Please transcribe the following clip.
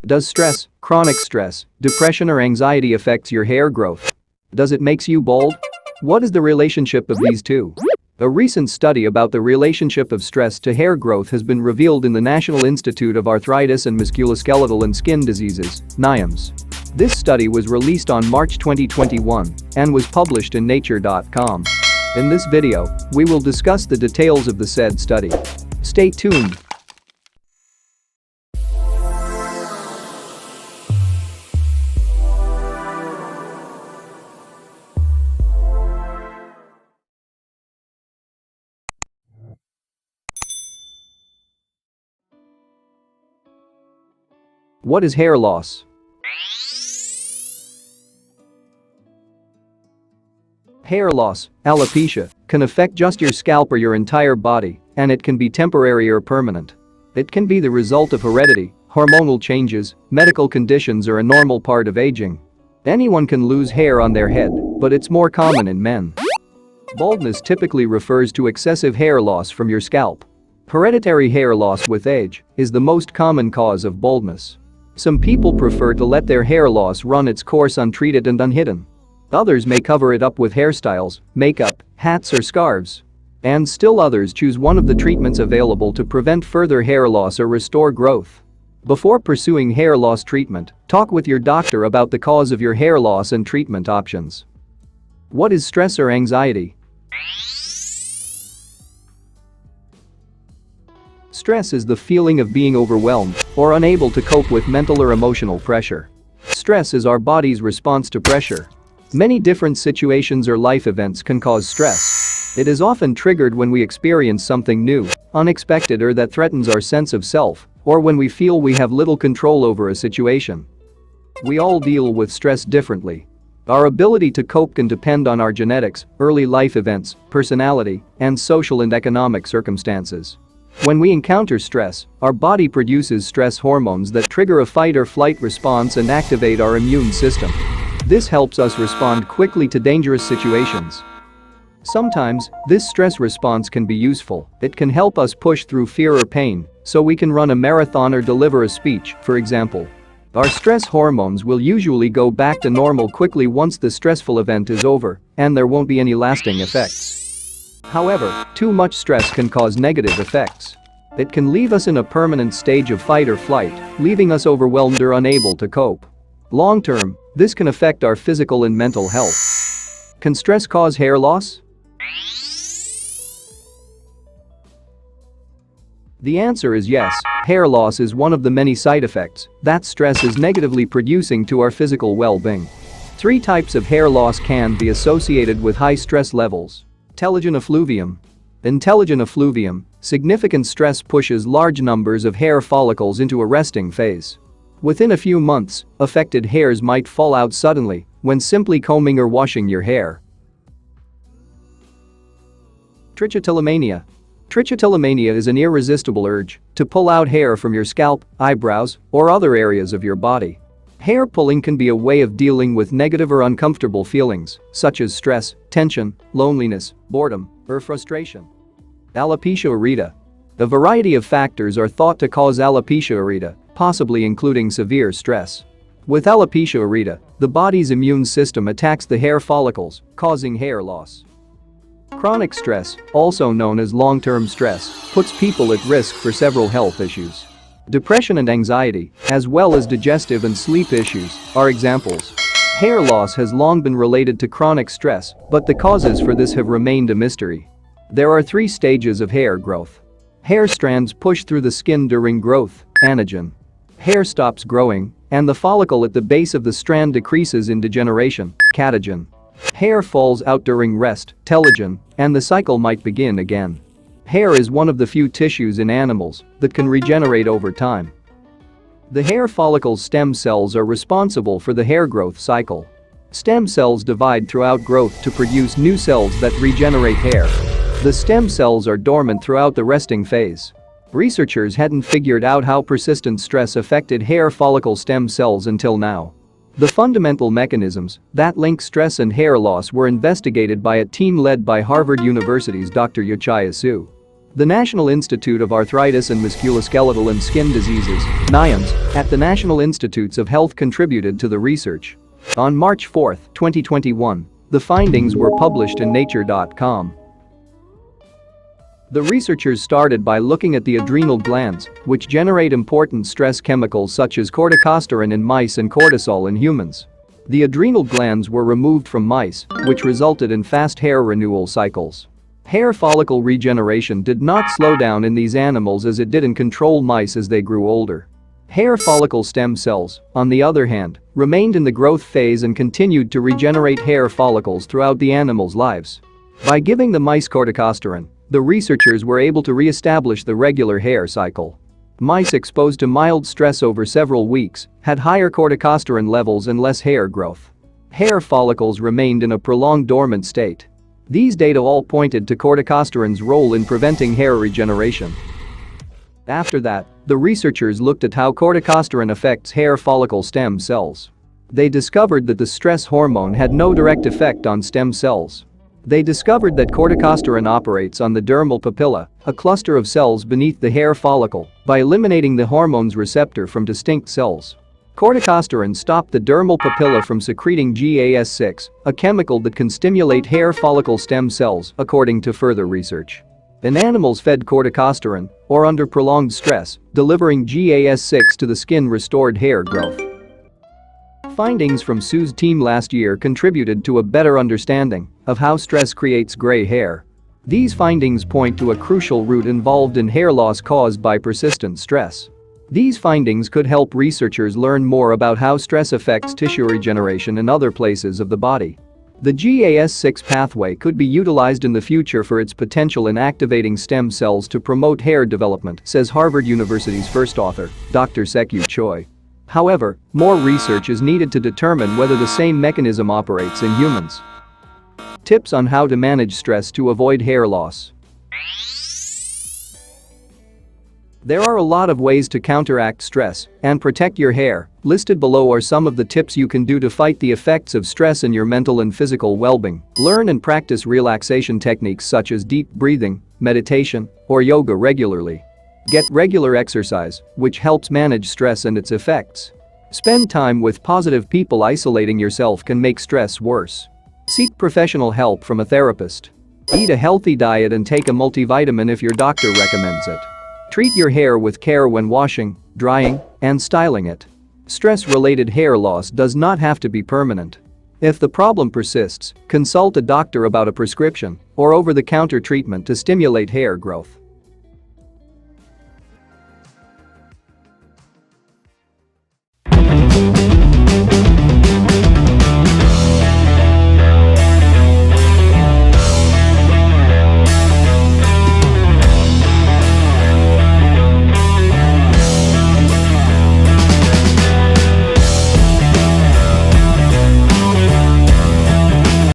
Does stress, chronic stress, depression or anxiety affects your hair growth? Does it makes you bald? What is the relationship of these two? A recent study about the relationship of stress to hair growth has been revealed in the National Institute of Arthritis and Musculoskeletal and Skin Diseases, NIAMS. This study was released on March 2021 and was published in nature.com. In this video, we will discuss the details of the said study. Stay tuned. What is hair loss? Hair loss, alopecia, can affect just your scalp or your entire body, and it can be temporary or permanent. It can be the result of heredity, hormonal changes, medical conditions or a normal part of aging. Anyone can lose hair on their head, but it's more common in men. Baldness typically refers to excessive hair loss from your scalp. Hereditary hair loss with age is the most common cause of baldness. Some people prefer to let their hair loss run its course untreated and unhidden. Others may cover it up with hairstyles, makeup, hats or scarves. And still others choose one of the treatments available to prevent further hair loss or restore growth. Before pursuing hair loss treatment, talk with your doctor about the cause of your hair loss and treatment options. What is stress or anxiety? Stress is the feeling of being overwhelmed or unable to cope with mental or emotional pressure. Stress is our body's response to pressure. Many different situations or life events can cause stress. It is often triggered when we experience something new, unexpected or that threatens our sense of self, or when we feel we have little control over a situation. We all deal with stress differently. Our ability to cope can depend on our genetics, early life events, personality, and social and economic circumstances. When we encounter stress, our body produces stress hormones that trigger a fight or flight response and activate our immune system. This helps us respond quickly to dangerous situations. Sometimes, this stress response can be useful. It can help us push through fear or pain, so we can run a marathon or deliver a speech, for example. Our stress hormones will usually go back to normal quickly once the stressful event is over, and there won't be any lasting effects. However, too much stress can cause negative effects. It can leave us in a permanent stage of fight or flight, leaving us overwhelmed or unable to cope. Long term, this can affect our physical and mental health. Can stress cause hair loss? The answer is yes. Hair loss is one of the many side effects that stress is negatively producing to our physical well-being. 3 types of hair loss can be associated with high stress levels. Telogen effluvium. In telogen effluvium, significant stress pushes large numbers of hair follicles into a resting phase. Within a few months, affected hairs might fall out suddenly when simply combing or washing your hair. Trichotillomania. Trichotillomania is an irresistible urge to pull out hair from your scalp, eyebrows, or other areas of your body. Hair pulling can be a way of dealing with negative or uncomfortable feelings, such as stress, tension, loneliness, boredom, or frustration. Alopecia areata. A variety of factors are thought to cause alopecia areata, possibly including severe stress. With alopecia areata, the body's immune system attacks the hair follicles, causing hair loss. Chronic stress, also known as long-term stress, puts people at risk for several health issues. Depression and anxiety, as well as digestive and sleep issues, are examples. Hair loss has long been related to chronic stress, but the causes for this have remained a mystery. There are 3 stages of hair growth. Hair strands push through the skin during growth, anagen. Hair stops growing, and the follicle at the base of the strand decreases in degeneration, catagen. Hair falls out during rest, telogen, and the cycle might begin again. Hair is one of the few tissues in animals that can regenerate over time. The hair follicle's stem cells are responsible for the hair growth cycle. Stem cells divide throughout growth to produce new cells that regenerate hair. The stem cells are dormant throughout the resting phase. Researchers hadn't figured out how persistent stress affected hair follicle stem cells until now. The fundamental mechanisms that link stress and hair loss were investigated by a team led by Harvard University's Dr. Yochai Su. The National Institute of Arthritis and Musculoskeletal and Skin Diseases, NIAMS, at the National Institutes of Health contributed to the research. On March 4, 2021, the findings were published in Nature.com. The researchers started by looking at the adrenal glands, which generate important stress chemicals such as corticosteroid in mice and cortisol in humans. The adrenal glands were removed from mice, which resulted in fast hair renewal cycles. Hair follicle regeneration did not slow down in these animals as it did in control mice as they grew older. Hair follicle stem cells, on the other hand, remained in the growth phase and continued to regenerate hair follicles throughout the animals' lives. By giving the mice corticosteroid, the researchers were able to re-establish the regular hair cycle. Mice exposed to mild stress over several weeks had higher corticosteroid levels and less hair growth. Hair follicles remained in a prolonged dormant state. These data all pointed to corticosteroid's role in preventing hair regeneration. After that, the researchers looked at how corticosteroid affects hair follicle stem cells. They discovered that the stress hormone had no direct effect on stem cells. They discovered that corticosteroid operates on the dermal papilla, a cluster of cells beneath the hair follicle, by eliminating the hormone's receptor from distinct cells. Corticosteroid stopped the dermal papilla from secreting GAS6, a chemical that can stimulate hair follicle stem cells, according to further research. In animals fed corticosteroid, or under prolonged stress, delivering GAS6 to the skin restored hair growth. Findings from Sue's team last year contributed to a better understanding of how stress creates gray hair. These findings point to a crucial root involved in hair loss caused by persistent stress. These findings could help researchers learn more about how stress affects tissue regeneration in other places of the body. The GAS6 pathway could be utilized in the future for its potential in activating stem cells to promote hair development, says Harvard University's first author, Dr. Sekyu Choi. However, more research is needed to determine whether the same mechanism operates in humans. Tips on how to manage stress to avoid hair loss. There are a lot of ways to counteract stress and protect your hair. Listed below are some of the tips you can do to fight the effects of stress in your mental and physical well-being. Learn and practice relaxation techniques such as deep breathing, meditation, or yoga regularly. Get regular exercise, which helps manage stress and its effects. Spend time with positive people. Isolating yourself can make stress worse. Seek professional help from a therapist. Eat a healthy diet and take a multivitamin if your doctor recommends it. Treat your hair with care when washing, drying, and styling it. Stress-related hair loss does not have to be permanent. If the problem persists, consult a doctor about a prescription or over-the-counter treatment to stimulate hair growth.